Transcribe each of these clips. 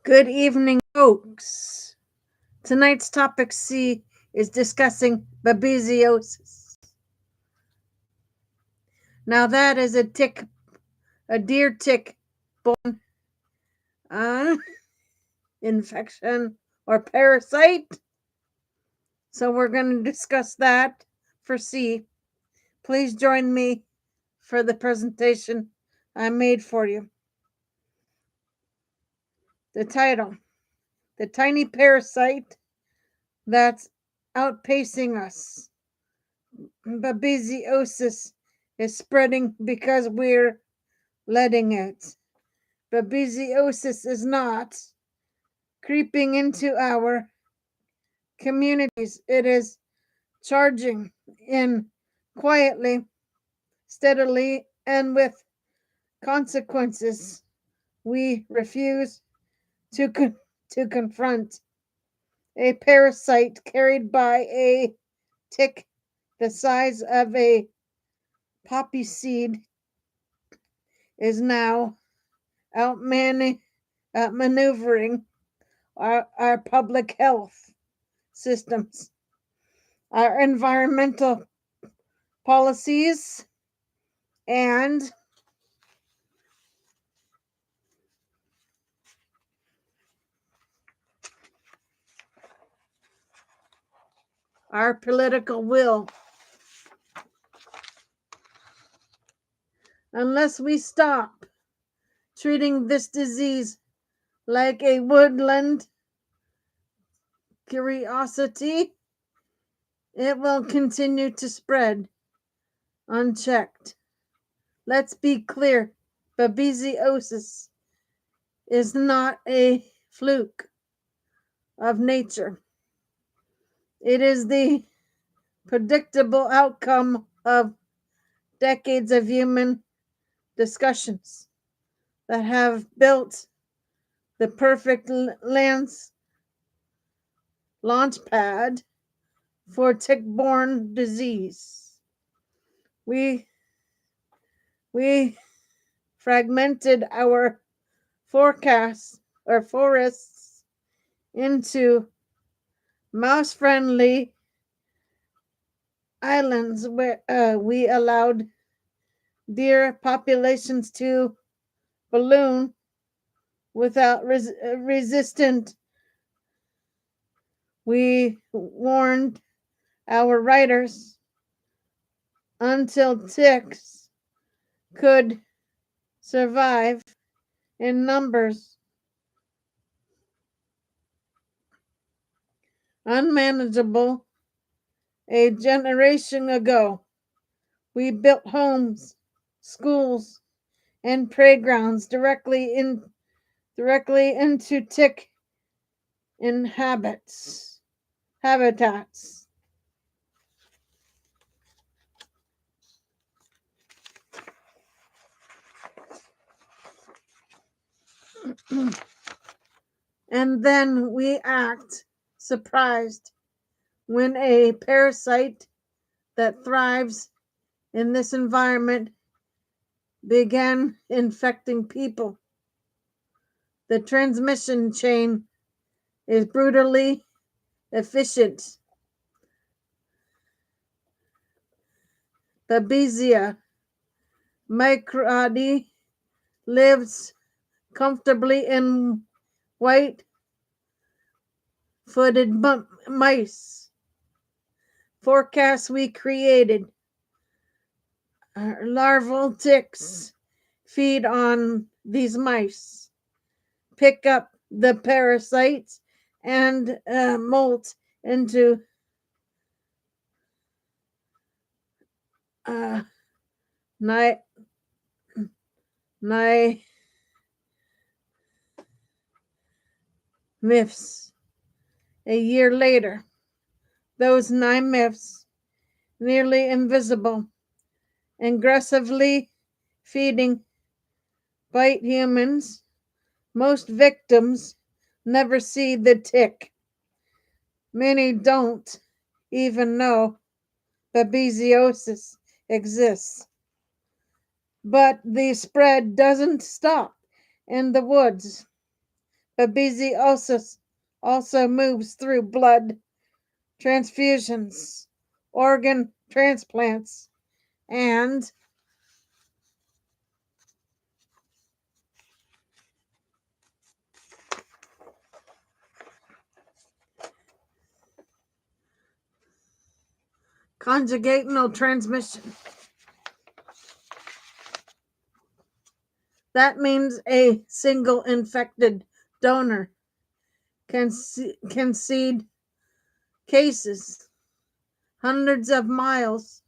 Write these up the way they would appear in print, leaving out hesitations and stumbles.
Good evening, folks. Tonight's topic C is discussing babesiosis. Now, that is a deer tick borne uh, infection or parasite. So, we're going to discuss that for C. Please join me for the presentation I made for you. The title: The Tiny Parasite That's Outpacing Us. Babesiosis is spreading because we're letting it. Babesiosis is not creeping into our communities. It is charging in quietly, steadily, and with consequences we refuse to confront. A parasite carried by a tick the size of a poppy seed is now outmaneuvering our public health systems, our environmental policies, and our political will. Unless we stop treating this disease like a woodland curiosity, it will continue to spread unchecked. Let's be clear: babesiosis is not a fluke of nature. It is the predictable outcome of decades of human discussions that have built the perfect launch pad for tick-borne disease. We fragmented our forests into mouse-friendly islands where we allowed deer populations to balloon without resistance. We warned our riders until ticks could survive in numbers unmanageable. A generation ago, we built homes, schools, and playgrounds directly into tick habitats. And then we act surprised when a parasite that thrives in this environment began infecting people. The transmission chain is brutally efficient. Babesia microti lives comfortably in white-footed mice. Forecasts we created. Larval ticks feed on these mice, pick up the parasites, and molt into myths. A year later, those 9 myths, nearly invisible, aggressively feeding, bite humans. Most victims never see the tick. Many don't even know babesiosis exists. But the spread doesn't stop in the woods. Babesiosis also moves through blood transfusions, organ transplants, and conjugational transmission. That means a single infected donor can seed cases hundreds of miles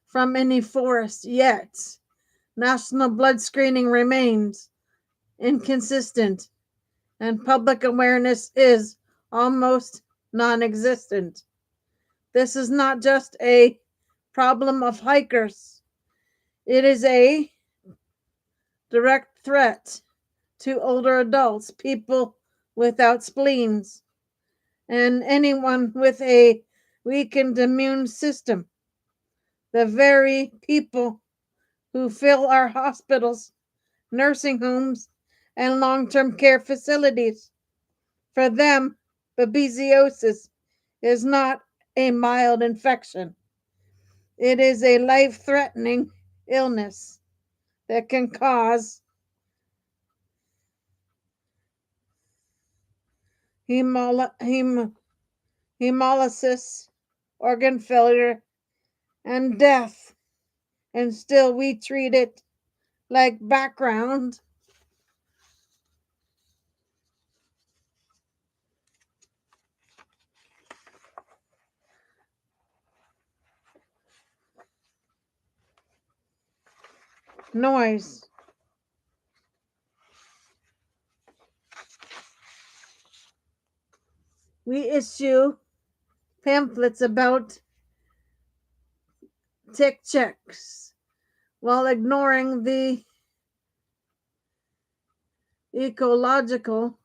from any forest, yet national blood screening remains inconsistent and public awareness is almost non existent. This is not just a problem of hikers, it is a direct threat to older adults, people without spleens, and anyone with a weakened immune system. The very people who fill our hospitals, nursing homes, and long term care facilities. For them, babesiosis is not a mild infection, it is a life threatening illness that can cause hemolysis, organ failure, and death. And still, we treat it like background noise. We issue pamphlets about tick checks while ignoring the ecological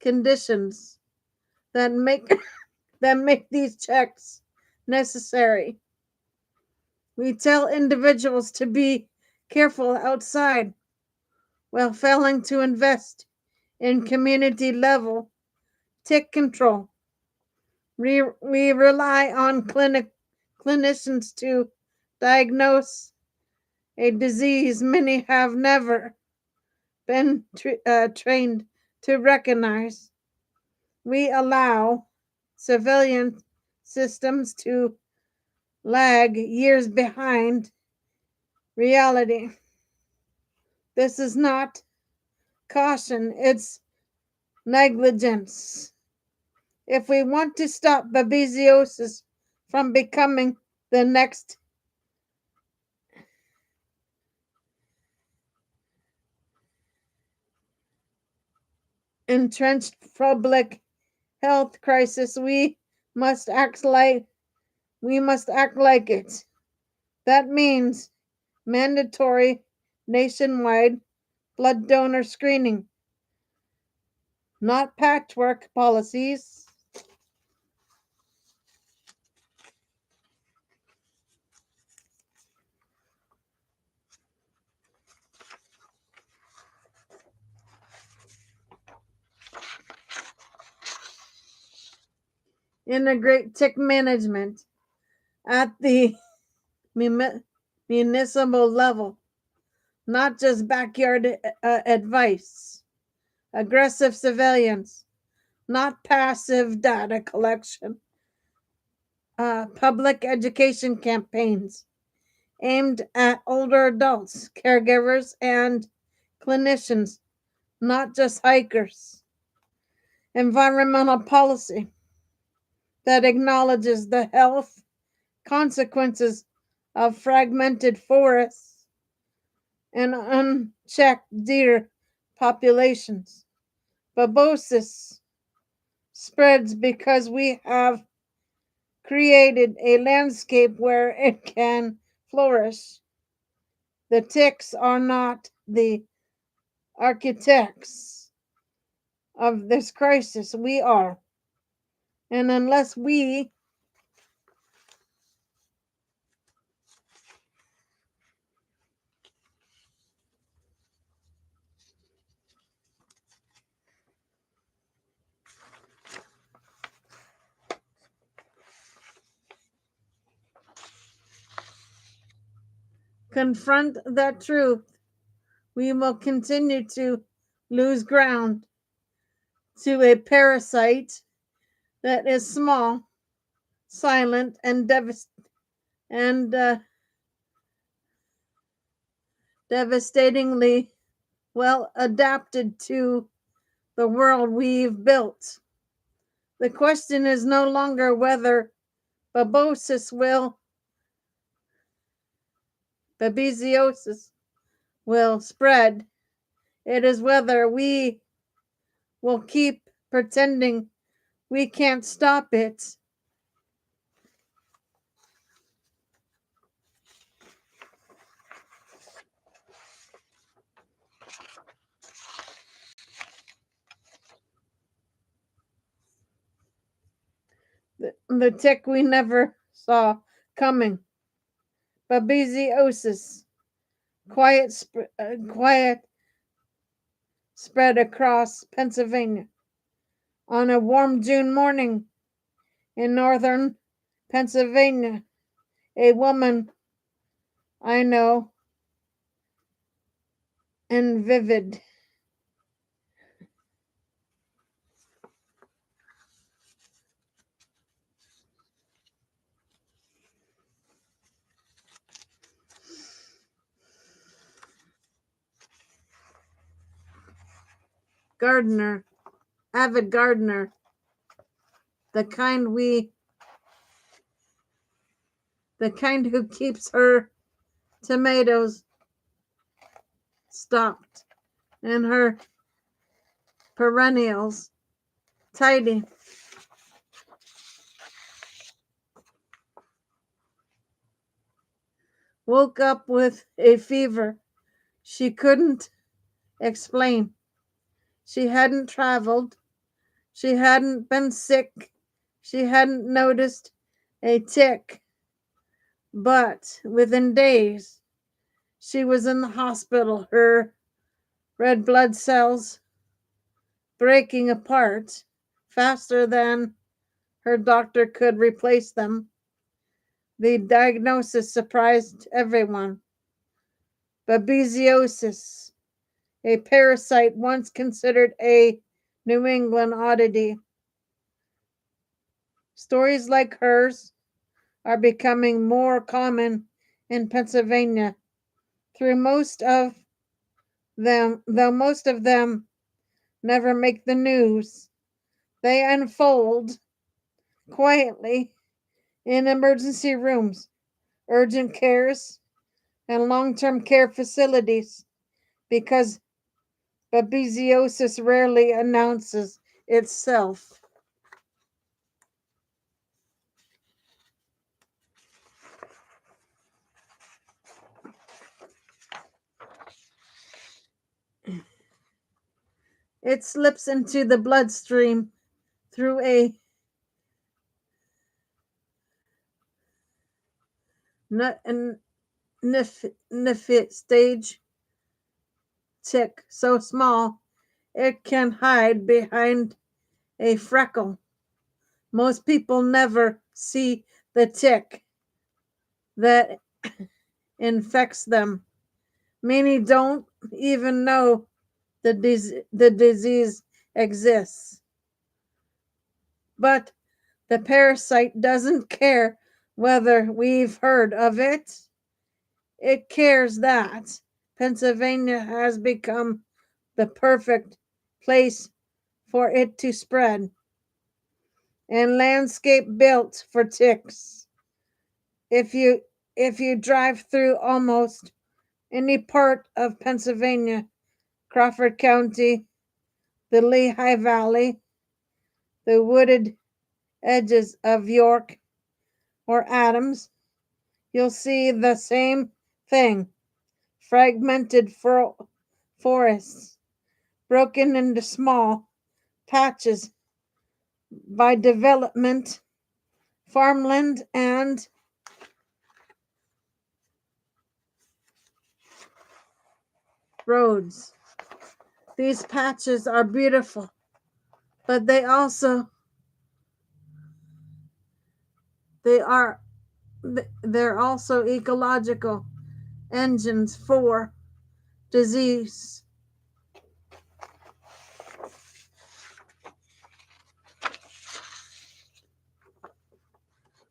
conditions that make these checks necessary. We tell individuals to be careful outside while failing to invest in community level tick control. We rely on clinicians to diagnose a disease many have never been trained to recognize. We allow civilian systems to lag years behind reality. This is not caution, it's negligence. If we want to stop babesiosis from becoming the next entrenched public health crisis, must act like we must act like it. That means mandatory nationwide blood donor screening, not patchwork policies. Integrate tick management at the municipal level, not just backyard advice. Aggressive surveillance, not passive data collection. Public education campaigns aimed at older adults, caregivers, and clinicians, not just hikers. Environmental policy that acknowledges the health consequences of fragmented forests and unchecked deer populations. Babesiosis spreads because we have created a landscape where it can flourish. The ticks are not the architects of this crisis, we are. And unless we confront that truth, we will continue to lose ground to a parasite that is small, silent, and devastatingly well adapted to the world we've built. The question is no longer whether babesiosis will spread. It is whether we will keep pretending we can't stop it. The tick we never saw coming. Babesiosis. Quiet spread across Pennsylvania. On a warm June morning in northern Pennsylvania, a woman I know and vivid gardener, avid gardener, the kind who keeps her tomatoes stocked and her perennials tidy, woke up with a fever she couldn't explain. She hadn't traveled, she hadn't been sick, she hadn't noticed a tick, but within days she was in the hospital, her red blood cells breaking apart faster than her doctor could replace them. The diagnosis surprised everyone. Babesiosis, a parasite once considered a New England oddity. Stories like hers are becoming more common in Pennsylvania. Though most of them never make the news, they unfold quietly in emergency rooms, urgent cares, and long-term care facilities because babesiosis rarely announces itself. It slips into the bloodstream through a stage tick so small it can hide behind a freckle. Most people never see the tick that infects them. Many don't even know the disease exists. But the parasite doesn't care whether we've heard of it. It cares that Pennsylvania has become the perfect place for it to spread and landscape built for ticks. If you drive through almost any part of Pennsylvania, Crawford County, the Lehigh Valley, the wooded edges of York or Adams, you'll see the same thing. Fragmented forests, broken into small patches by development, farmland, and roads. These patches are beautiful, but they're also ecological. engines for disease.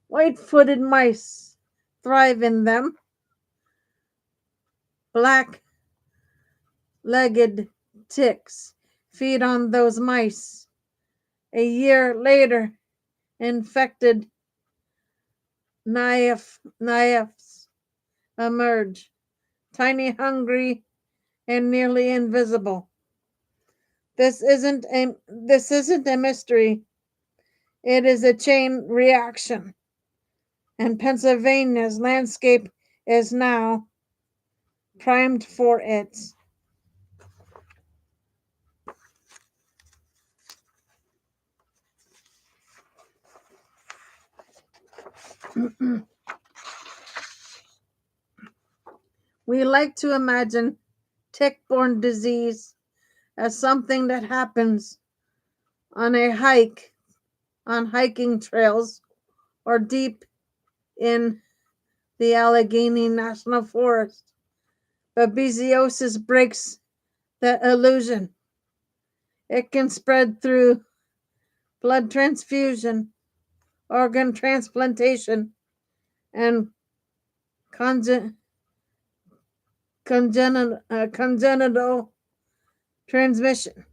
White-footed mice thrive in them. Black-legged ticks feed on those mice. A year later, infected nymphs emerge, tiny, hungry, and nearly invisible. This isn't a mystery. It is a chain reaction, and Pennsylvania's landscape is now primed for it. We like to imagine tick-borne disease as something that happens on hiking trails, or deep in the Allegheny National Forest. Babesiosis breaks the illusion. It can spread through blood transfusion, organ transplantation, and congenital transmission.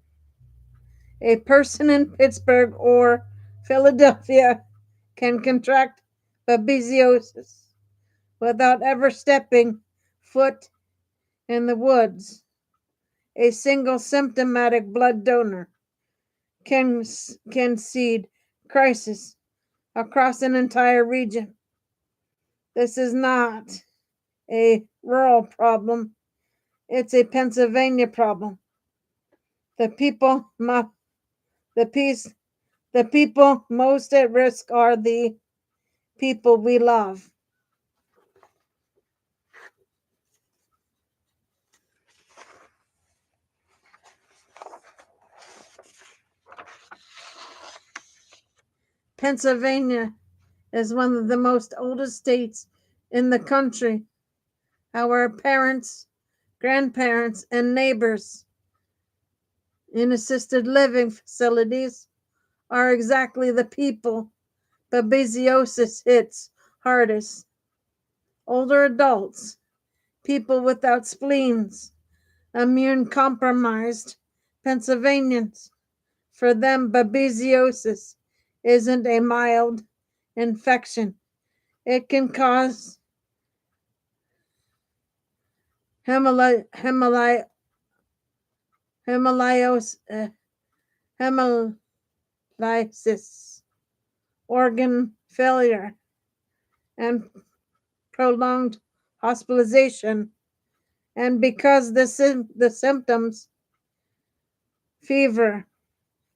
A person in Pittsburgh or Philadelphia can contract babesiosis without ever stepping foot in the woods. A single symptomatic blood donor can seed crisis across an entire region. This is not a rural problem. It's a Pennsylvania problem. The people, the people most at risk are the people we love. Pennsylvania is one of the most oldest states in the country. Our parents, grandparents, and neighbors in assisted living facilities are exactly the people babesiosis hits hardest. Older adults, people without spleens, immune compromised Pennsylvanians. For them, babesiosis isn't a mild infection. It can cause hemolysis, organ failure, and prolonged hospitalization. And because the symptoms, fever,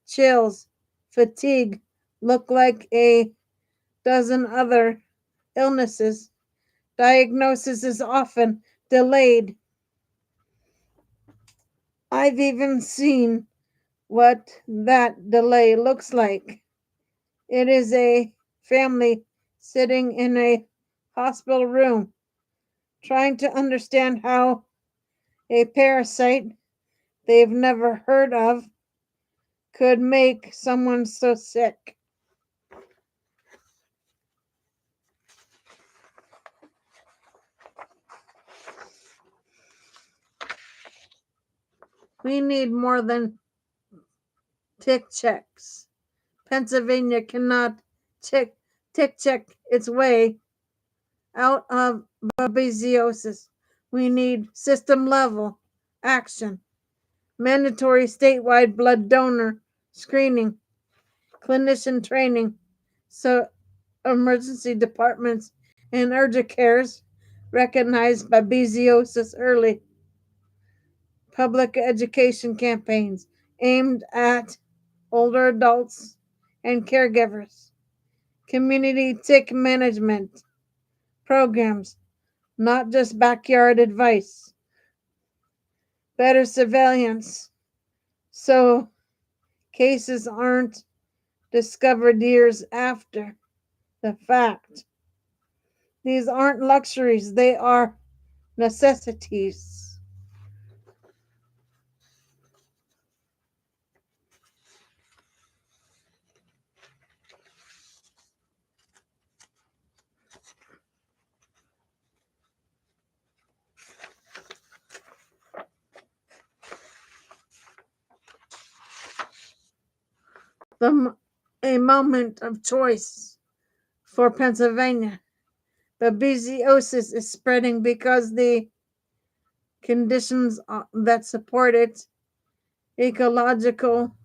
chills, fatigue, look like a dozen other illnesses, diagnosis is often delayed. I've even seen what that delay looks like. It is a family sitting in a hospital room trying to understand how a parasite they've never heard of could make someone so sick. We need more than tick checks. Pennsylvania cannot tick check its way out of babesiosis. We need system level action, mandatory statewide blood donor screening, clinician training, so emergency departments and urgent cares recognize babesiosis early. Public education campaigns aimed at older adults and caregivers. Community tick management programs, not just backyard advice. Better surveillance so cases aren't discovered years after the fact. These aren't luxuries, they are necessities. A moment of choice for Pennsylvania. Babesiosis is spreading because the conditions that support it, ecological,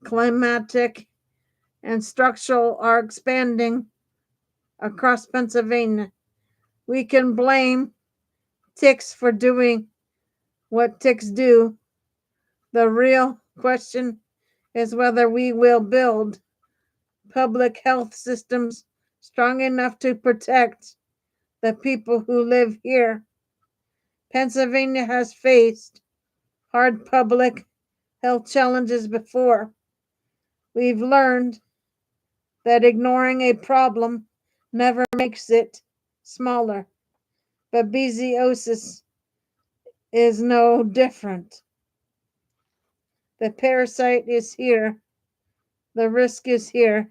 climatic, and structural, are expanding across Pennsylvania. We can blame ticks for doing what ticks do. The real question is whether we will build public health systems strong enough to protect the people who live here. Pennsylvania has faced hard public health challenges before. We've learned that ignoring a problem never makes it smaller. Babesiosis is no different. The parasite is here. The risk is here.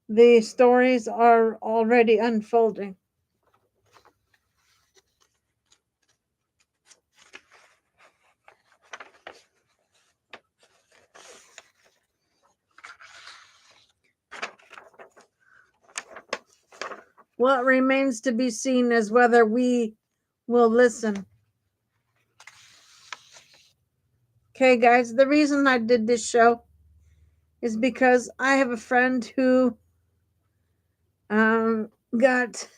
The stories are already unfolding. What remains to be seen is whether we will listen. Okay, guys, the reason I did this show is because I have a friend who got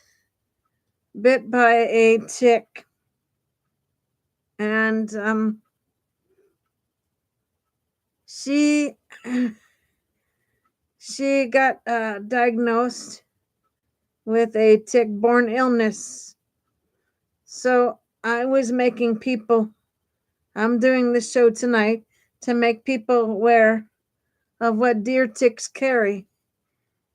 bit by a tick, and she got diagnosed with a tick-borne illness. So I'm doing this show tonight to make people aware of what deer ticks carry.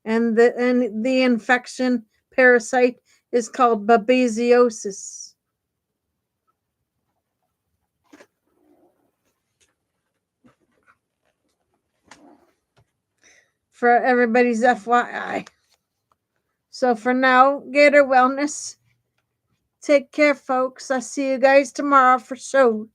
And the infection parasite is called babesiosis. For everybody's FYI. So for now, Gator Wellness. Take care, folks. I'll see you guys tomorrow for shows.